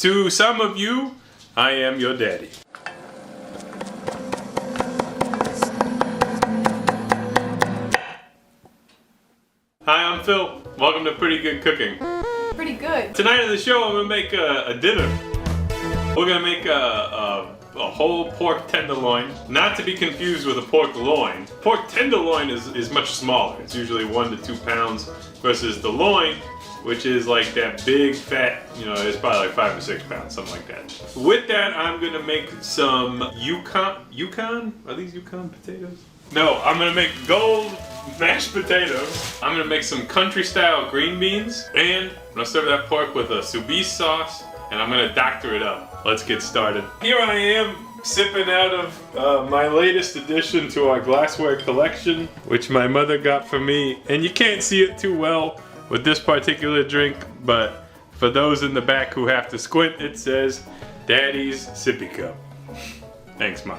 To some of you, I am your daddy. Hi, I'm Phil. Welcome to Pretty Good Cooking. Pretty good. Tonight on the show, I'm gonna make a dinner. We're gonna make a whole pork tenderloin, not to be confused with a pork loin. Pork tenderloin is much smaller. It's usually 1 to 2 pounds versus the loin, which is like that big fat, you know, it's probably like 5 or 6 pounds, something like that. With that, I'm gonna make some Yukon? Are these Yukon potatoes? No, I'm gonna make gold mashed potatoes. I'm gonna make some country style green beans, and I'm gonna serve that pork with a sous vide sauce, and I'm gonna doctor it up. Let's get started. Here I am, sipping out of my latest addition to our glassware collection, which my mother got for me. And you can't see it too well with this particular drink, but for those in the back who have to squint, it says Daddy's Sippy Cup. Thanks, Mom.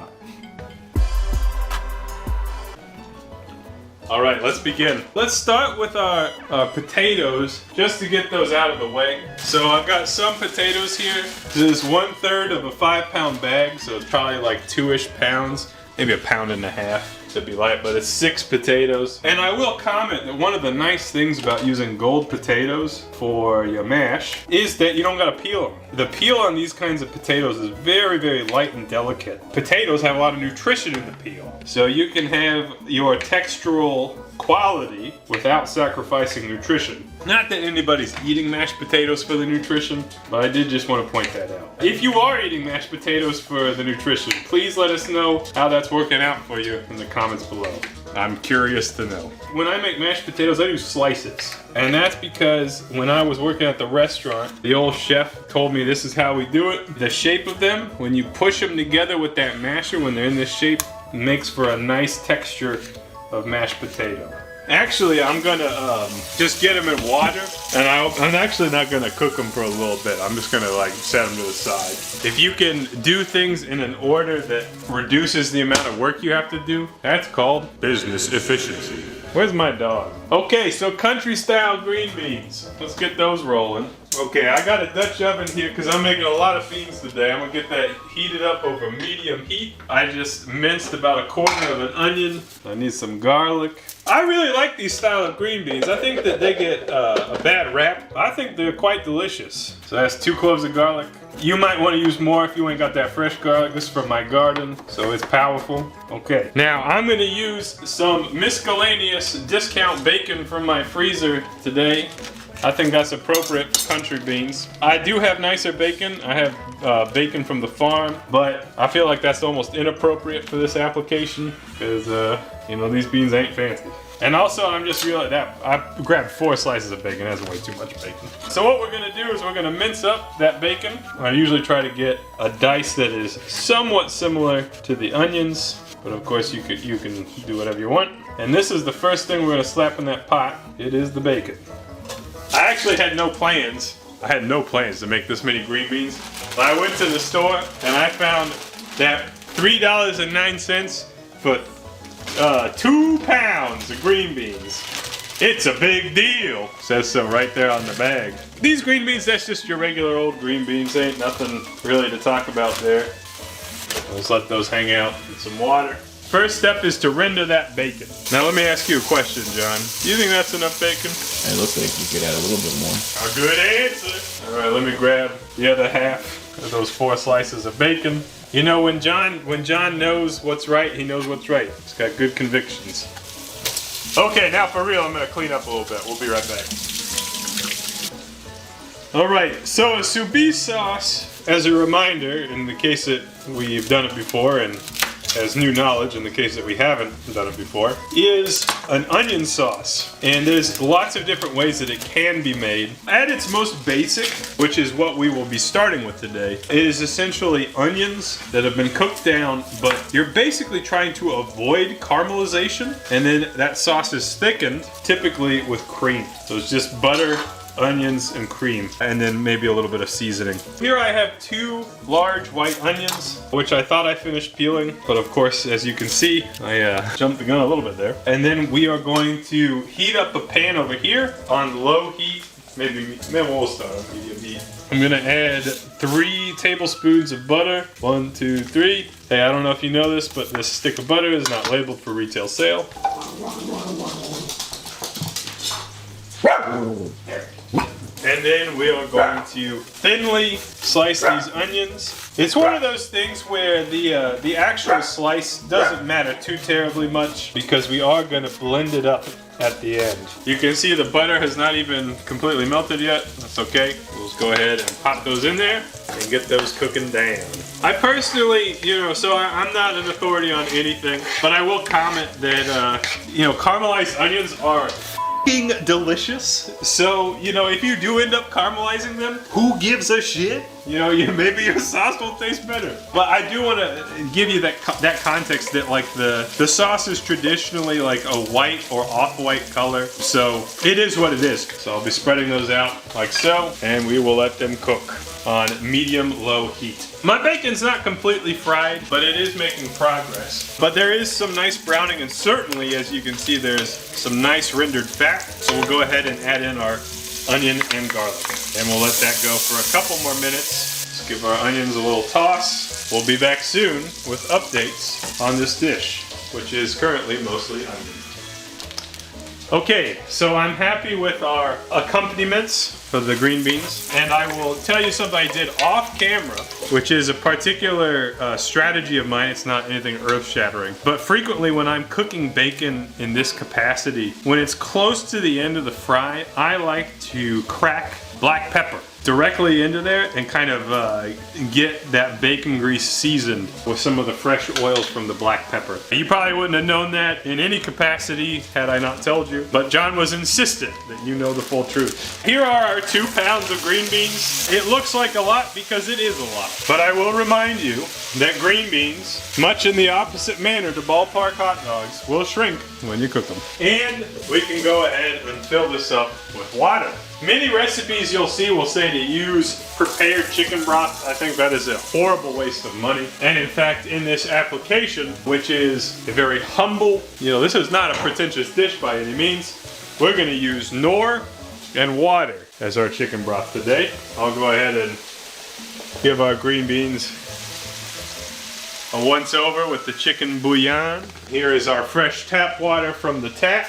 All right, let's begin. Let's start with our potatoes, just to get those out of the way. So I've got some potatoes here. This is 1/3 of a 5-pound bag, so it's probably like 2-ish pounds, maybe 1.5 pounds to be light, but it's 6 potatoes. And I will comment that one of the nice things about using gold potatoes for your mash is that you don't gotta peel them. The peel on these kinds of potatoes is very, very light and delicate. Potatoes have a lot of nutrition in the peel, so you can have your textural quality without sacrificing nutrition. Not that anybody's eating mashed potatoes for the nutrition, but I did just want to point that out. If you are eating mashed potatoes for the nutrition, please let us know how that's working out for you in the comments below. I'm curious to know. When I make mashed potatoes, I do slices. And that's because when I was working at the restaurant, the old chef told me this is how we do it. The shape of them, when you push them together with that masher, when they're in this shape, makes for a nice texture of mashed potato. Actually, I'm gonna just get them in water, and I'm actually not gonna cook them for a little bit. I'm just gonna like set them to the side. If you can do things in an order that reduces the amount of work you have to do, that's called business efficiency. Where's my dog? Okay, so country style green beans. Let's get those rolling. Okay, I got a Dutch oven here because I'm making a lot of beans today. I'm gonna get that heated up over medium heat. I just minced about 1/4 of an onion. I need some garlic. I really like these style of green beans. I think that they get a bad rap. I think they're quite delicious. So that's 2 cloves of garlic. You might want to use more if you ain't got that fresh garlic. This is from my garden, so it's powerful. Okay, now I'm gonna use some miscellaneous discount bacon from my freezer today. I think that's appropriate for country beans. I do have nicer bacon. I have bacon from the farm, but I feel like that's almost inappropriate for this application because, you know, these beans ain't fancy. And also, I'm just realizing that I grabbed 4 slices of bacon. That's way too much bacon. So what we're gonna do is we're gonna mince up that bacon. I usually try to get a dice that is somewhat similar to the onions, but of course you can do whatever you want. And this is the first thing we're gonna slap in that pot. It is the bacon. I actually had no plans. I had no plans to make this many green beans. But I went to the store and I found that $3.09 for 2 pounds of green beans. It's a big deal. Says so right there on the bag. These green beans, that's just your regular old green beans. Ain't nothing really to talk about there. Let's let those hang out in some water. First step is to render that bacon. Now let me ask you a question, John. Do you think that's enough bacon? It looks like you could add a little bit more. A good answer. All right, let me grab the other half of those 4 slices of bacon. You know, when John knows what's right, he knows what's right. He's got good convictions. Okay, now for real, I'm gonna clean up a little bit. We'll be right back. All right, so a sous vide sauce, as a reminder, in the case that we've done it before, and as new knowledge in the case that we haven't done it before, is an onion sauce. And there's lots of different ways that it can be made. At its most basic, which is what we will be starting with today, is essentially onions that have been cooked down, but you're basically trying to avoid caramelization, and then that sauce is thickened, typically with cream. So it's just butter, onions, and cream, and then maybe a little bit of seasoning. Here I have 2 large white onions, which I thought I finished peeling, but of course, as you can see, I jumped the gun a little bit there. And then we are going to heat up a pan over here on low heat. Maybe we'll start on medium heat. I'm gonna add 3 tablespoons of butter. 1, 2, 3. Hey, I don't know if you know this, but this stick of butter is not labeled for retail sale. And then we are going to thinly slice these onions. It's one of those things where the actual slice doesn't matter too terribly much because we are going to blend it up at the end. You can see the butter has not even completely melted yet. That's okay. We'll just go ahead and pop those in there and get those cooking down. I personally, so I'm not an authority on anything, but I will comment that, caramelized onions are delicious. So, if you do end up caramelizing them, who gives a shit? Maybe your sauce will taste better. But I do want to give you that context that like the sauce is traditionally like a white or off-white color. So it is what it is. So I'll be spreading those out like so, and we will let them cook on medium-low heat. My bacon's not completely fried, but it is making progress. But there is some nice browning, and certainly, as you can see, there's some nice rendered fat. So we'll go ahead and add in our onion and garlic. And we'll let that go for a couple more minutes. Let's give our onions a little toss. We'll be back soon with updates on this dish, which is currently mostly onion. Okay, so I'm happy with our accompaniments for the green beans. And I will tell you something I did off camera, which is a particular strategy of mine. It's not anything earth-shattering. But frequently when I'm cooking bacon in this capacity, when it's close to the end of the fry, I like to crack black pepper directly into there and kind of get that bacon grease seasoned with some of the fresh oils from the black pepper. You probably wouldn't have known that in any capacity had I not told you, but John was insistent that you know the full truth. Here are our 2 pounds of green beans. It looks like a lot because it is a lot, but I will remind you that green beans, much in the opposite manner to ballpark hot dogs, will shrink when you cook them. And we can go ahead and fill this up with water. Many recipes you'll see will say to use prepared chicken broth. I think that is a horrible waste of money. And in fact, in this application, which is a very humble, this is not a pretentious dish by any means, we're gonna use Knorr and water as our chicken broth today. I'll go ahead and give our green beans a once over with the chicken bouillon. Here is our fresh tap water from the tap.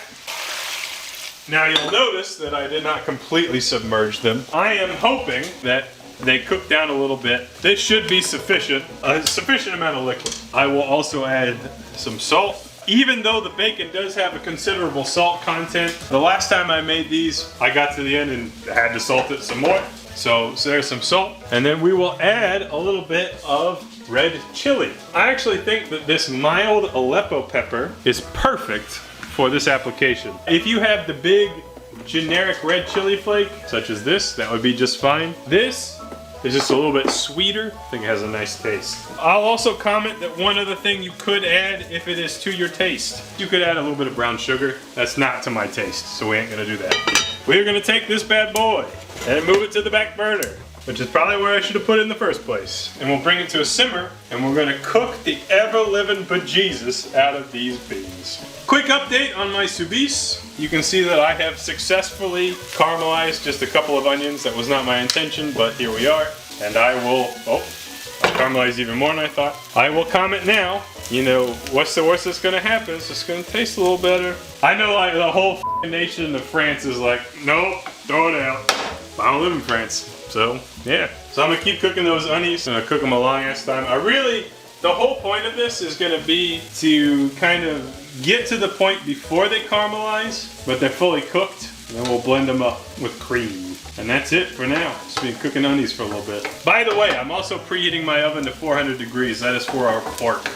Now you'll notice that I did not completely submerge them. I am hoping that they cook down a little bit. This should be sufficient, a sufficient amount of liquid. I will also add some salt. Even though the bacon does have a considerable salt content, the last time I made these, I got to the end and had to salt it some more. So there's some salt. And then we will add a little bit of red chili. I actually think that this mild Aleppo pepper is perfect for this application. If you have the big generic red chili flake, such as this, that would be just fine. This is just a little bit sweeter. I think it has a nice taste. I'll also comment that one other thing you could add if it is to your taste. You could add a little bit of brown sugar. That's not to my taste, so we ain't gonna do that. We're gonna take this bad boy and move it to the back burner, which is probably where I should have put it in the first place. And we'll bring it to a simmer, and we're gonna cook the ever-living bejesus out of these beans. Quick update on my sous vide. You can see that I have successfully caramelized just a couple of onions. That was not my intention, but here we are. And I will, I'll caramelize even more than I thought. I will comment now, what's the worst that's gonna happen? It's just gonna taste a little better. I know like the whole nation of France is like, nope, throw it out. I don't live in France. So, yeah. So I'm gonna keep cooking those onions. I'm gonna cook them a long ass time. The whole point of this is gonna be to kind of get to the point before they caramelize, but they're fully cooked, and then we'll blend them up with cream. And that's it for now. Just been cooking onions for a little bit. By the way, I'm also preheating my oven to 400 degrees. That is for our pork.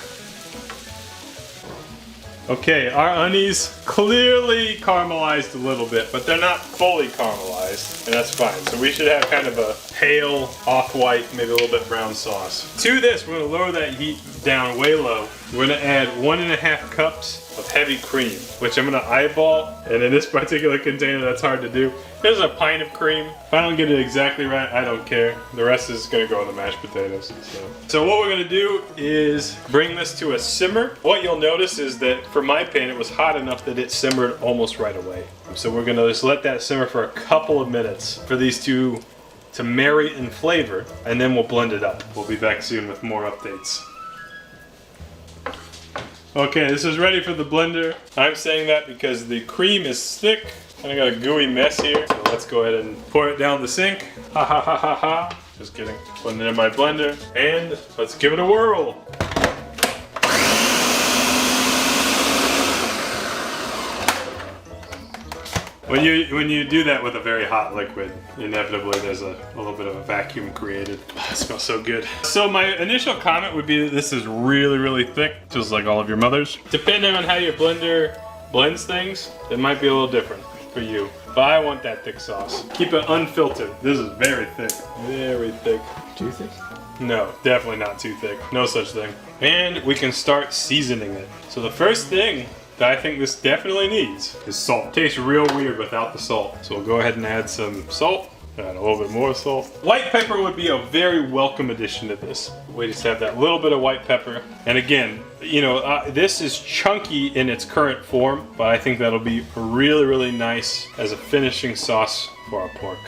Okay, our onions clearly caramelized a little bit, but they're not fully caramelized, and that's fine. So we should have kind of a pale, off-white, maybe a little bit brown sauce. To this, we're gonna lower that heat down way low. We're gonna add 1.5 cups of heavy cream, which I'm gonna eyeball, and in this particular container, that's hard to do. There's a pint of cream. If I don't get it exactly right, I don't care. The rest is gonna go in the mashed potatoes. So what we're gonna do is bring this to a simmer. What you'll notice is that for my pan, it was hot enough that it simmered almost right away. So we're gonna just let that simmer for a couple of minutes for these two to marry in flavor, and then we'll blend it up. We'll be back soon with more updates. Okay, this is ready for the blender. I'm saying that because the cream is thick and I got a gooey mess here. So let's go ahead and pour it down the sink. Ha ha ha ha ha. Just kidding. Put it in my blender and let's give it a whirl. When you do that with a very hot liquid, inevitably there's a little bit of a vacuum created. Oh, it smells so good. So my initial comment would be that this is really, really thick, just like all of your mother's. Depending on how your blender blends things, it might be a little different for you. But I want that thick sauce. Keep it unfiltered. This is very thick. Very thick. Too thick? No, definitely not too thick. No such thing. And we can start seasoning it. So the first thing that I think this definitely needs is salt. Tastes real weird without the salt. So we'll go ahead and add some salt. Add a little bit more salt. White pepper would be a very welcome addition to this. We just have that little bit of white pepper. And again, you know, this is chunky in its current form, but I think that'll be really, really nice as a finishing sauce for our pork.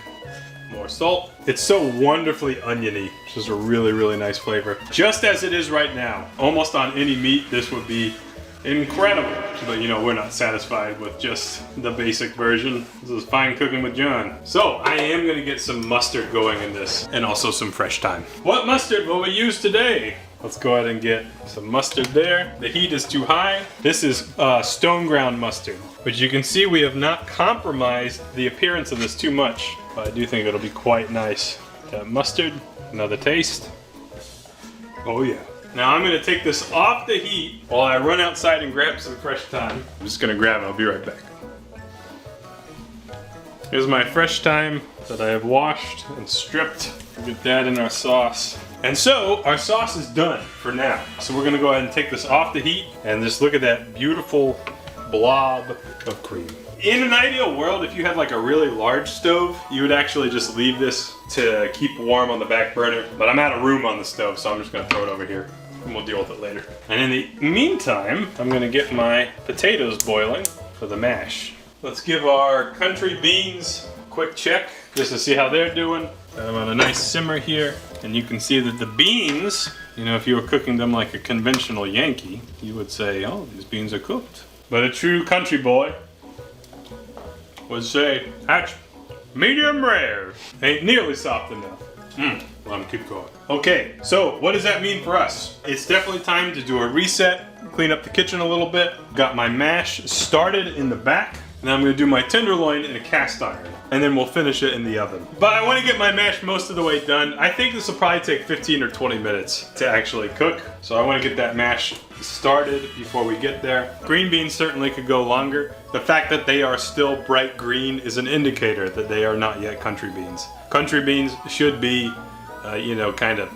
More salt. It's so wonderfully oniony, which is a really, really nice flavor. Just as it is right now. Almost on any meat, this would be incredible. But you know, we're not satisfied with just the basic version. This is fine cooking with John. So I am gonna get some mustard going in this and also some fresh thyme. What mustard will we use today? Let's go ahead and get some mustard there. The heat is too high. This is stone ground mustard, which you can see we have not compromised the appearance of this too much, but I do think it'll be quite nice. Mustard, another taste. Oh yeah. Now I'm gonna take this off the heat while I run outside and grab some fresh thyme. I'm just gonna grab it, I'll be right back. Here's my fresh thyme that I have washed and stripped. We'll get that in our sauce. And so our sauce is done for now. So we're gonna go ahead and take this off the heat and just look at that beautiful blob of cream. In an ideal world, if you had like a really large stove, you would actually just leave this to keep warm on the back burner. But I'm out of room on the stove, so I'm just gonna throw it over here and we'll deal with it later. And in the meantime, I'm gonna get my potatoes boiling for the mash. Let's give our country beans a quick check just to see how they're doing. I'm on a nice simmer here, and you can see that the beans, you know, if you were cooking them like a conventional Yankee, you would say, oh, these beans are cooked. But a true country boy would say, that's medium rare. Ain't nearly soft enough. Let me keep going. Okay, so what does that mean for us? It's definitely time to do a reset, clean up the kitchen a little bit. Got my mash started in the back. Now I'm gonna do my tenderloin in a cast iron, and then we'll finish it in the oven. But I wanna get my mash most of the way done. I think this will probably take 15 or 20 minutes to actually cook. So I wanna get that mash started before we get there. Green beans certainly could go longer. The fact that they are still bright green is an indicator that they are not yet country beans. Country beans should be, you know, kind of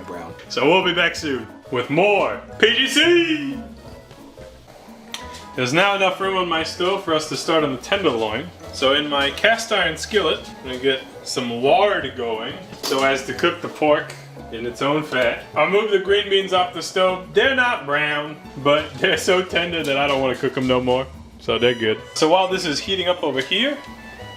brown. So we'll be back soon with more PGC! There's now enough room on my stove for us to start on the tenderloin. So in my cast iron skillet, I'm gonna get some lard going so as to cook the pork in its own fat. I'll move the green beans off the stove. They're not brown, but they're so tender that I don't want to cook them no more. So they're good. So while this is heating up over here,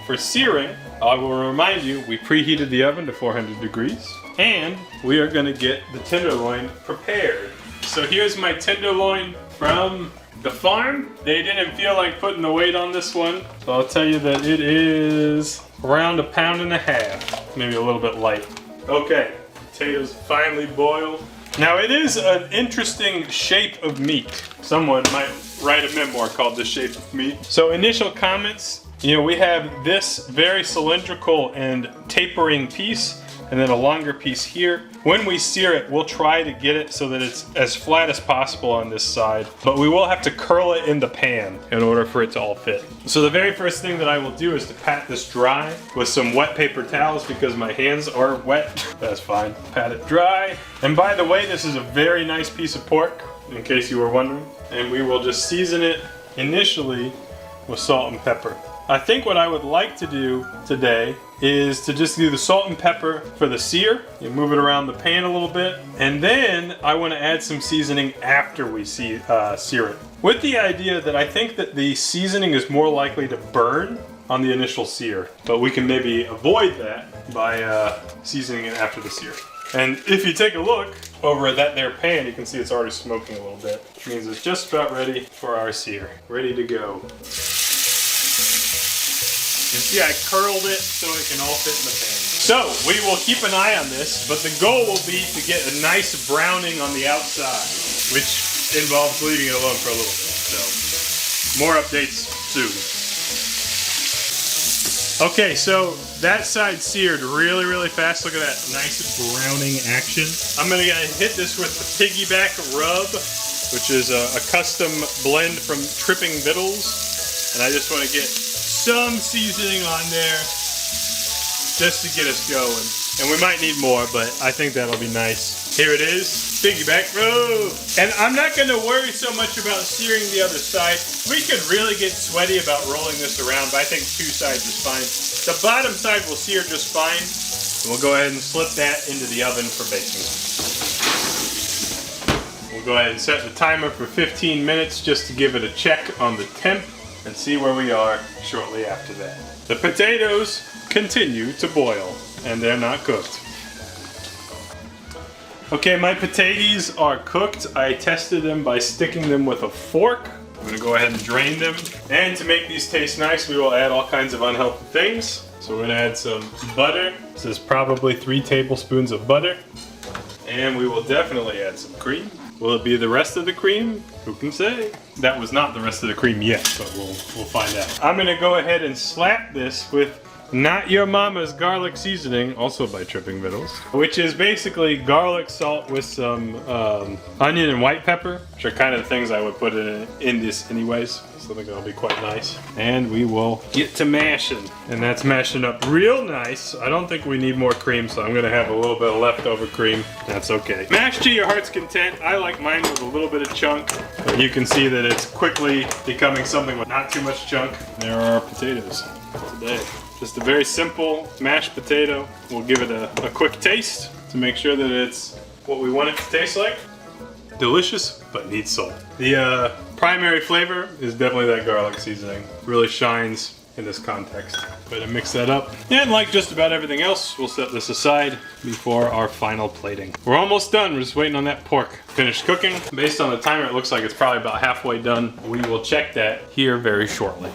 for searing, I will remind you, we preheated the oven to 400 degrees. And we are gonna get the tenderloin prepared. So here's my tenderloin from the farm. They didn't feel like putting the weight on this one, so I'll tell you that it is around 1.5 pounds, maybe a little bit light. Okay, potatoes finally boiled. Now it is an interesting shape of meat. Someone might write a memoir called The Shape of Meat. So initial comments, you know, we have this very cylindrical and tapering piece, and then a longer piece here. When we sear it, we'll try to get it so that it's as flat as possible on this side, but we will have to curl it in the pan in order for it to all fit. So the very first thing that I will do is to pat this dry with some wet paper towels because my hands are wet. That's fine. Pat it dry. And by the way, this is a very nice piece of pork, in case you were wondering. And we will just season it initially with salt and pepper. I think what I would like to do today is to just do the salt and pepper for the sear. You move it around the pan a little bit. And then I want to add some seasoning after we sear it. With the idea that I think that the seasoning is more likely to burn on the initial sear, but we can maybe avoid that by seasoning it after the sear. And if you take a look over at that there pan, you can see it's already smoking a little bit. Which means it's just about ready for our sear. Ready to go. You see I curled it so it can all fit in the pan. So we will keep an eye on this, but the goal will be to get a nice browning on the outside, which involves leaving it alone for a little bit. So more updates soon. Okay, so that side seared really, really fast. Look at that nice browning action. I'm gonna hit this with the piggyback rub, which is a custom blend from Tripping Vittles. And I just wanna get some seasoning on there just to get us going. And we might need more, but I think that'll be nice. Here it is, piggyback rub. And I'm not gonna worry so much about searing the other side. We could really get sweaty about rolling this around, but I think two sides is fine. The bottom side will sear just fine. And we'll go ahead and slip that into the oven for baking. We'll go ahead and set the timer for 15 minutes just to give it a check on the temp and see where we are shortly after that. The potatoes continue to boil and they're not cooked. Okay, my potatoes are cooked. I tested them by sticking them with a fork. I'm gonna go ahead and drain them. And to make these taste nice, we will add all kinds of unhealthy things. So we're gonna add some butter. This is probably 3 tablespoons of butter. And we will definitely add some cream. Will it be the rest of the cream? Who can say? That was not the rest of the cream yet, but we'll find out. I'm gonna go ahead and slap this with Not Your Mama's garlic seasoning, also by Tripping Vittles, which is basically garlic salt with some onion and white pepper, which are kind of the things I would put in this anyways. So I think that'll be quite nice. And we will get to mashing. And that's mashing up real nice. I don't think we need more cream, so I'm gonna have a little bit of leftover cream. That's okay. Mash to your heart's content. I like mine with a little bit of chunk. But you can see that it's quickly becoming something with not too much chunk. There are our potatoes today. Just a very simple mashed potato. We'll give it a quick taste to make sure that it's what we want it to taste like. Delicious, but needs salt. The primary flavor is definitely that garlic seasoning. Really shines in this context. Better mix that up. And like just about everything else, we'll set this aside before our final plating. We're almost done. We're just waiting on that pork. Finished cooking. Based on the timer, it looks like it's probably about halfway done. We will check that here very shortly.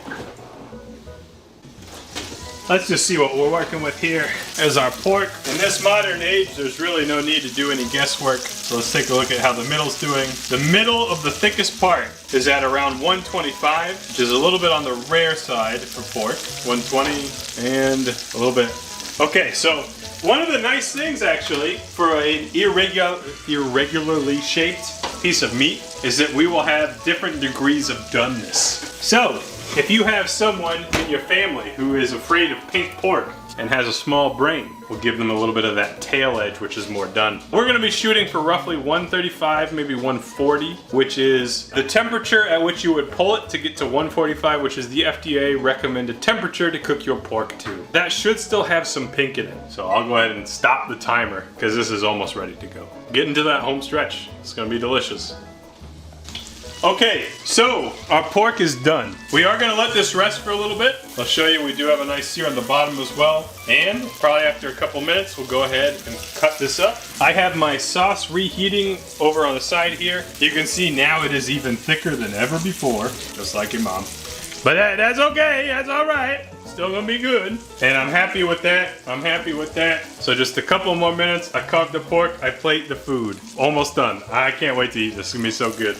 Let's just see what we're working with here as our pork. In this modern age, there's really no need to do any guesswork. So let's take a look at how the middle's doing. The middle of the thickest part is at around 125, which is a little bit on the rare side for pork. 120 and a little bit. Okay, so one of the nice things actually for an irregularly shaped piece of meat is that we will have different degrees of doneness. So, if you have someone in your family who is afraid of pink pork and has a small brain, we'll give them a little bit of that tail edge, which is more done. We're gonna be shooting for roughly 135, maybe 140, which is the temperature at which you would pull it to get to 145, which is the FDA recommended temperature to cook your pork to. That should still have some pink in it. So I'll go ahead and stop the timer because this is almost ready to go. Get into that home stretch. It's gonna be delicious. Okay, so our pork is done. We are gonna let this rest for a little bit. I'll show you we do have a nice sear on the bottom as well. And probably after a couple minutes, we'll go ahead and cut this up. I have my sauce reheating over on the side here. You can see now it is even thicker than ever before, just like your mom. But that's okay, that's all right. Still gonna be good. And I'm happy with that, I'm happy with that. So just a couple more minutes, I cook the pork, I plate the food. Almost done. I can't wait to eat this, it's gonna be so good.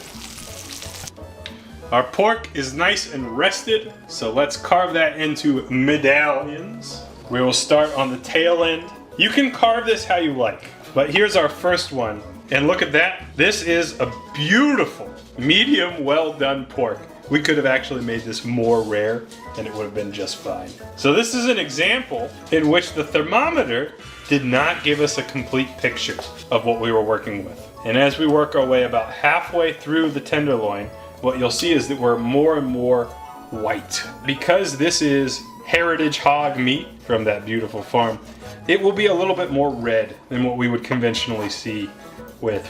Our pork is nice and rested, so let's carve that into medallions. We will start on the tail end. You can carve this how you like, but here's our first one. And look at that. This is a beautiful, medium well done pork. We could have actually made this more rare and it would have been just fine. So this is an example in which the thermometer did not give us a complete picture of what we were working with. And as we work our way about halfway through the tenderloin, what you'll see is that we're more and more white. Because this is heritage hog meat from that beautiful farm, it will be a little bit more red than what we would conventionally see with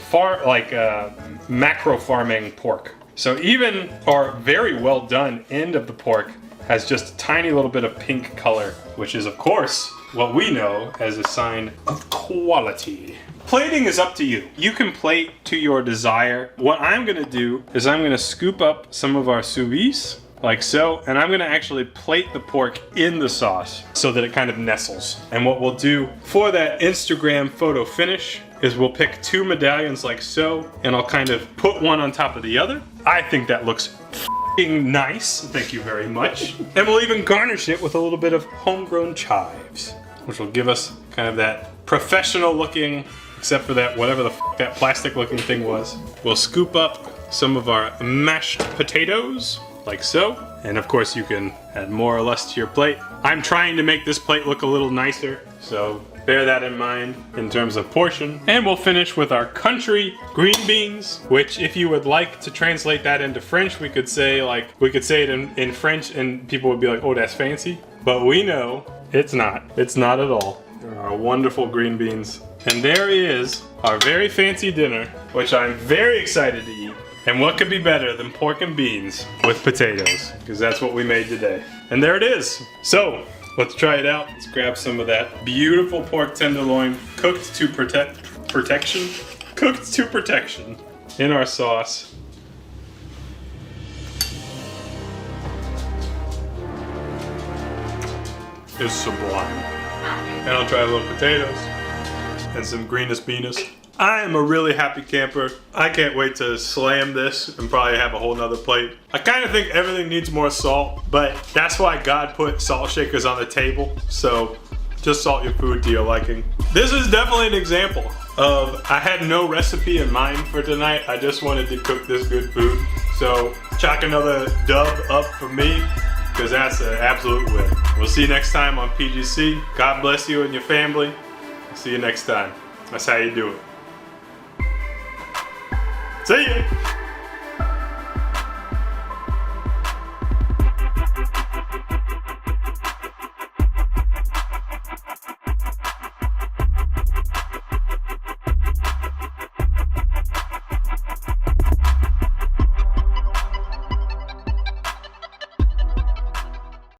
macro farming pork. So even our very well done end of the pork has just a tiny little bit of pink color, which is of course what we know as a sign of quality. Plating is up to you. You can plate to your desire. What I'm gonna do is I'm gonna scoop up some of our sous vide, like so, and I'm gonna actually plate the pork in the sauce so that it kind of nestles. And what we'll do for that Instagram photo finish is we'll pick 2 medallions like so, and I'll kind of put one on top of the other. I think that looks f***ing nice, thank you very much. And we'll even garnish it with a little bit of homegrown chives, which will give us kind of that professional looking, except for that whatever the f that plastic looking thing was. We'll scoop up some of our mashed potatoes, like so. And of course you can add more or less to your plate. I'm trying to make this plate look a little nicer, so bear that in mind in terms of portion. And we'll finish with our country green beans, which if you would like to translate that into French, we could say it in French and people would be like, oh, that's fancy. But we know it's not. It's not at all. There are wonderful green beans. And there is our very fancy dinner, which I'm very excited to eat. And what could be better than pork and beans with potatoes? Because that's what we made today. And there it is. So, let's try it out. Let's grab some of that beautiful pork tenderloin cooked to protection. Cooked to protection in our sauce. It's sublime. And I'll try a little potatoes and some greenest beanis. I am a really happy camper. I can't wait to slam this and probably have a whole nother plate. I kind of think everything needs more salt, but that's why God put salt shakers on the table. So just salt your food to your liking. This is definitely an example of I had no recipe in mind for tonight. I just wanted to cook this good food. So chalk another dub up for me, because that's an absolute win. We'll see you next time on PGC. God bless you and your family. See you next time. That's how you do it. See ya!